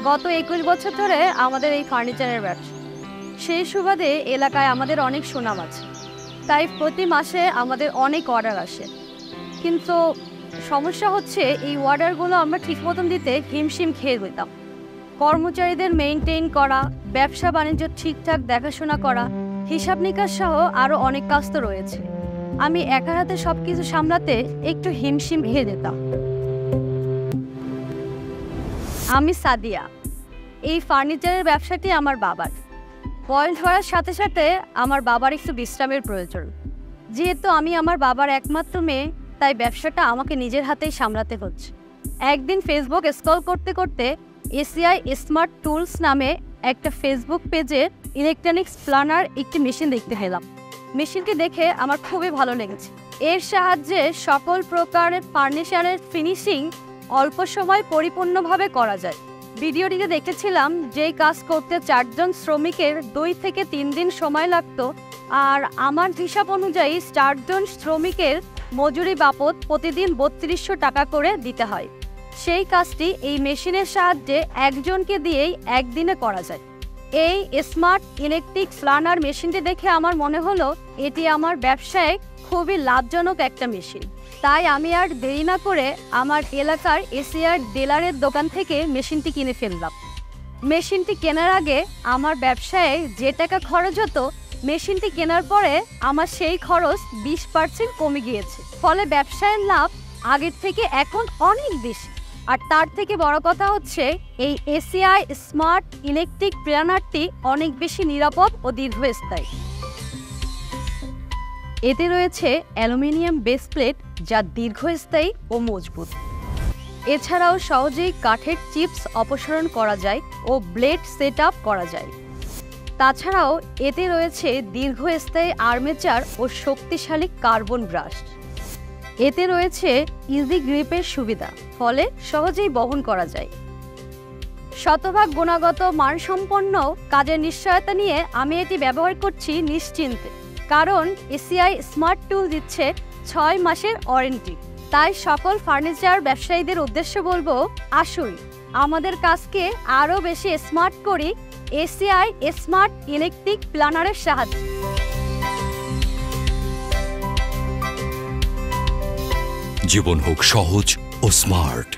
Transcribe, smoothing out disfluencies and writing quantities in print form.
গত 21 বছর ধরে আমাদের এই ফার্নিচারের ব্যবসা। সেই সুবাদে এলাকায় আমাদের অনেক সুনাম আছে, তাই প্রতি মাসে আমাদের অনেক অর্ডার আসে। কিন্তু সমস্যা হচ্ছে এই অর্ডারগুলো আমরা ঠিক মতন দিতে হিমশিম খেয়ে যেতাম। কর্মচারীদের মেইনটেইন করা, ব্যবসা বাণিজ্য ঠিকঠাক দেখাশোনা করা, হিসাব নিকাশ সহ আরও অনেক কাজ তো রয়েছে। আমি একা হাতে সব কিছু সামলাতে একটু হিমশিম খেয়ে যেতাম। আমি সাদিয়া। এই ফার্নিচারের ব্যবসাটি আমার বাবার। বয়স হওয়ার সাথে সাথে আমার বাবার একটু বিশ্রামের প্রয়োজন। যেহেতু আমি আমার বাবার একমাত্র মেয়ে, তাই ব্যবসাটা আমাকে নিজের হাতেই সামলাতে হচ্ছে। একদিন ফেসবুক স্ক্রল করতে করতে এসিআই স্মার্ট টুলস নামে একটা ফেসবুক পেজে ইলেকট্রনিক্স প্ল্যানার একটি মেশিন দেখতে পেলাম। মেশিনটি দেখে আমার খুবই ভালো লেগেছে। এর সাহায্যে সকল প্রকারের ফার্নিচারের ফিনিশিং অল্প সময় পরিপূর্ণভাবে করা যায়। ভিডিওটিতে দেখেছিলাম যেই কাজ করতে 4 জন শ্রমিকের 2 থেকে 3 দিন সময় লাগত, আর আমার হিসাব অনুযায়ী 4 জন শ্রমিকের মজুরি বাবদ প্রতিদিন 3200 টাকা করে দিতে হয়। সেই কাজটি এই মেশিনের সাহায্যে একজনকে দিয়েই একদিনে করা যায়। এই স্মার্ট ইলেকট্রিক প্ল্যানার মেশিনটি দেখে আমার মনে হলো এটি আমার ব্যবসায় খুবই লাভজনক একটা মেশিন। তাই আমি আর দেরি না করে আমার এলাকার এসিআর ডিলারের দোকান থেকে মেশিনটি কিনে ফেললাম। মেশিনটি কেনার আগে আমার ব্যবসায় যে টাকা খরচ হতো, মেশিনটি কেনার পরে আমার সেই খরচ 20% কমে গিয়েছে। ফলে ব্যবসায়ের লাভ আগের থেকে এখন অনেক বেশি। আর তার থেকে বড় কথা হচ্ছে এই এসিআই স্মার্ট ইলেকট্রিক প্ল্যানারটি অনেক বেশি নিরাপদ ও দীর্ঘস্থায়ী। এতে রয়েছে অ্যালুমিনিয়াম বেস প্লেট, যা দীর্ঘস্থায়ী ও মজবুত। এছাড়াও সহজেই কাঠের চিপস অপসারণ করা যায় ও ব্লেড সেট আপ করা যায়। তাছাড়াও এতে রয়েছে দীর্ঘস্থায়ী আর্মেচার ও শক্তিশালী কার্বন ব্রাশ। এতে রয়েছে ইজি গ্রিপের সুবিধা, ফলে সহজেই বহন করা যায়। শতভাগ গুণগত মানসম্পন্ন কাজের নিশ্চয়তা নিয়ে আমি এটি ব্যবহার করছি নিশ্চিন্তে, কারণ এসিআই স্মার্ট টুল দিচ্ছে 6 মাসের ওয়ারেন্টি। তাই সকল ফার্নিচার ব্যবসায়ীদের উদ্দেশ্যে বলবো, আসুন আমাদের কাজকে আরও বেশি স্মার্ট করি এসিআই স্মার্ট ইলেকট্রিক প্ল্যানারের সাহায্যে। জীবন হোক সহজ ও স্মার্ট।